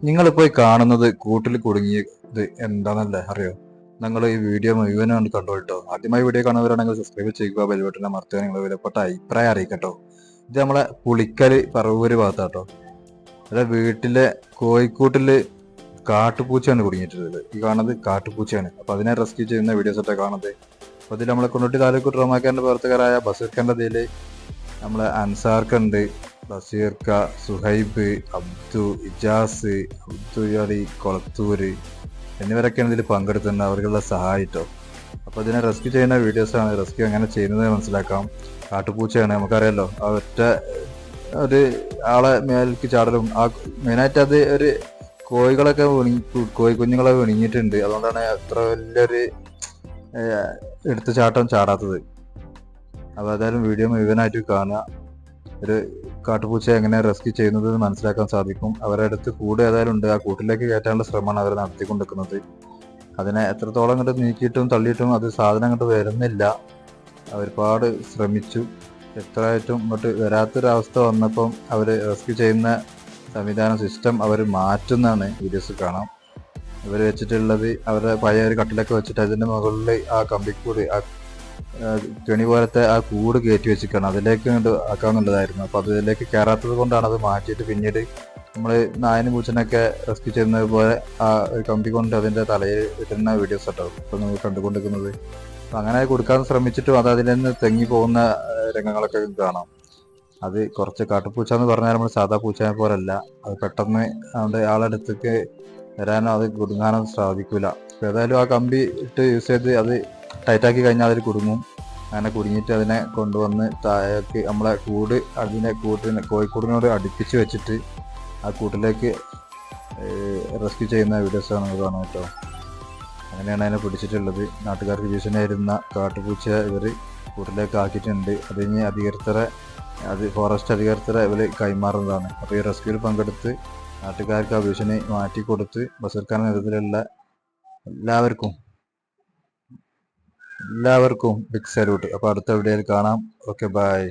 നിങ്ങളിപ്പോൾ കാണുന്നത് കൂട്ടിൽ കുടുങ്ങിയത് എന്താണെന്നല്ലേ അറിയോ? നിങ്ങൾ ഈ വീഡിയോ മുഴുവനാണ് കണ്ടോട്ടോ. ആദ്യമായി വീഡിയോ കാണുന്നവരാണെങ്കിൽ സബ്സ്ക്രൈബ് ചെയ്യുക, ബെൽബട്ടൺ അമർത്തുക, നിങ്ങൾ വിലപ്പെട്ട അഭിപ്രായം അറിയിക്കട്ടോ. ഇത് നമ്മളെ പുളിക്കല് പറവൂര് ഭാഗത്താട്ടോ. അതെ, വീട്ടിലെ കോഴിക്കൂട്ടില് കാട്ടുപൂച്ചയാണ് കുടുങ്ങിയിട്ടുള്ളത്. ഈ കാണുന്നത് കാട്ടുപൂച്ചയാണ്. അപ്പൊ അതിനെ റെസ്ക്യൂ ചെയ്യുന്ന വീഡിയോസ് ഒക്കെ കാണുന്നത്. അപ്പൊ ഇതിൽ നമ്മളെ കൊണ്ടോട്ടി താലൂക്ക് ട്രോമാക്കാരന്റെ പ്രവർത്തകരായ ബസീർഖാന്റെ ഇതില് നമ്മളെ അൻസാർക്കുണ്ട്, ബഷീർക്ക, സുഹൈബ്, അബ്ദു, ഇജാസ്, അബ്ദുൽ കൊളത്തൂര് എന്നിവരൊക്കെയാണ് ഇതിൽ പങ്കെടുത്തുന്നത്. അവർക്കുള്ള സഹായിട്ടോ. അപ്പൊ ഇതിനെ റെസ്ക്യൂ ചെയ്യുന്ന വീഡിയോസാണ്. റെസ്ക്യൂ എങ്ങനെ ചെയ്യുന്നത് മനസ്സിലാക്കാം. കാട്ടുപൂച്ചയാണ്, നമുക്കറിയാലോ. ആ ഒറ്റ ഒരു ആളെ മേലേക്ക് ചാടലും ആ മെയിനായിട്ട് അത് ഒരു കോഴികളൊക്കെ കോഴി കുഞ്ഞുങ്ങളെ വിണിഞ്ഞിട്ടുണ്ട്. അതുകൊണ്ടാണ് അത്ര വലിയൊരു എടുത്തു ചാട്ടം ചാടാത്തത്. അപ്പോൾ ഏതായാലും വീഡിയോ മുഴുവനായിട്ട് കാണുക. ഒരു കാട്ടുപൂച്ചയെ എങ്ങനെ റെസ്ക്യൂ ചെയ്യുന്നത് മനസ്സിലാക്കാൻ സാധിക്കും. അവരുടെ അടുത്ത് കൂട് ഏതായാലും ഉണ്ട്. ആ കൂട്ടിലേക്ക് കയറ്റാനുള്ള ശ്രമമാണ് അവർ നടത്തിക്കൊണ്ടിരിക്കുന്നത്. അതിനെ എത്രത്തോളം കണ്ട് നീക്കിയിട്ടും തള്ളിയിട്ടും അത് സാധനം കണ്ട് വരുന്നില്ല. ഒരുപാട് ശ്രമിച്ചു, എത്രയായിട്ടും ഇങ്ങോട്ട് വരാത്തൊരവസ്ഥ വന്നപ്പം അവർ റെസ്ക്യൂ ചെയ്യുന്ന സംവിധാനം സിസ്റ്റം അവർ മാറ്റുന്നതാണ് വീഡിയോസ് കാണാം. ഇവർ വെച്ചിട്ടുള്ളത് അവരുടെ പഴയ ഒരു കട്ടിലൊക്കെ വെച്ചിട്ട് അതിൻ്റെ മുകളിൽ ആ കമ്പിക്കൂട്, ആ കെണി പോലത്തെ ആ കൂട് കയറ്റി വെച്ചിരിക്കണം. അതിലേക്ക് ആക്കാന്നുള്ളതായിരുന്നു. അപ്പോൾ അതിലേക്ക് കയറാത്തത് കൊണ്ടാണ് അത് മാറ്റിയിട്ട് പിന്നീട് നമ്മൾ നായനും പൂച്ചനൊക്കെ റെസ്ക്യൂ ചെയ്യുന്നത് പോലെ ആ ഒരു കമ്പി കൊണ്ട് അതിൻ്റെ തലയിൽ ഇടുന്ന വീഡിയോസ് കേട്ടോ ഇപ്പോൾ നമ്മൾ കണ്ടുകൊണ്ടിരിക്കുന്നത്. അപ്പം അങ്ങനെ കൊടുക്കാൻ ശ്രമിച്ചിട്ടും അത് അതിൽ നിന്ന് തെങ്ങി പോകുന്ന രംഗങ്ങളൊക്കെ കാണാം. അത് കുറച്ച് കാട്ടുപൂച്ച എന്ന് പറഞ്ഞാൽ നമ്മൾ സാധാ പൂച്ചനെ പോലല്ല. അത് പെട്ടെന്ന് അവൻ്റെ ആളടുത്തേക്ക് വരാനോ അത് കുടുങ്ങാനോ സാധിക്കില്ല. അപ്പോൾ ഏതായാലും ആ കമ്പി ഇട്ട് യൂസ് ചെയ്ത് അത് ടൈറ്റാക്കി കഴിഞ്ഞാൽ അതിൽ കുടുങ്ങും. അങ്ങനെ കുടുങ്ങിയിട്ട് അതിനെ കൊണ്ടുവന്ന് താഴേക്ക് നമ്മളെ കൂട്, അതിനെ കോഴിക്കൂടിനോട് അടുപ്പിച്ച് വെച്ചിട്ട് ആ കൂട്ടിലേക്ക് റെസ്ക്യൂ ചെയ്യുന്ന വീഡിയോസാണ് നമ്മൾ കാണുന്നത് കേട്ടോ. അങ്ങനെയാണ് അതിനെ പിടിച്ചിട്ടുള്ളത്. നാട്ടുകാർക്ക് ഭീഷണിയായിരുന്ന കാട്ടുപൂച്ച ഇവർ കൂട്ടിലേക്ക് ആക്കിയിട്ടുണ്ട്. അത് കഴിഞ്ഞ് ഫോറസ്റ്റ് അധികൃതരെ ഇവർ കൈമാറുന്നതാണ്. അപ്പോൾ ഈ റെസ്ക്യൂവിൽ പങ്കെടുത്ത് നാട്ടുകാർക്ക് ആ ഭീഷണി മാറ്റിക്കൊടുത്ത് ബഷീർഖാന്റെ നേതൃത്വത്തിലുള്ള എല്ലാവർക്കും ബിഗ് സല്യൂട്ട്. അപ്പോൾ അടുത്ത വീഡിയോയിൽ കാണാം. Okay, by.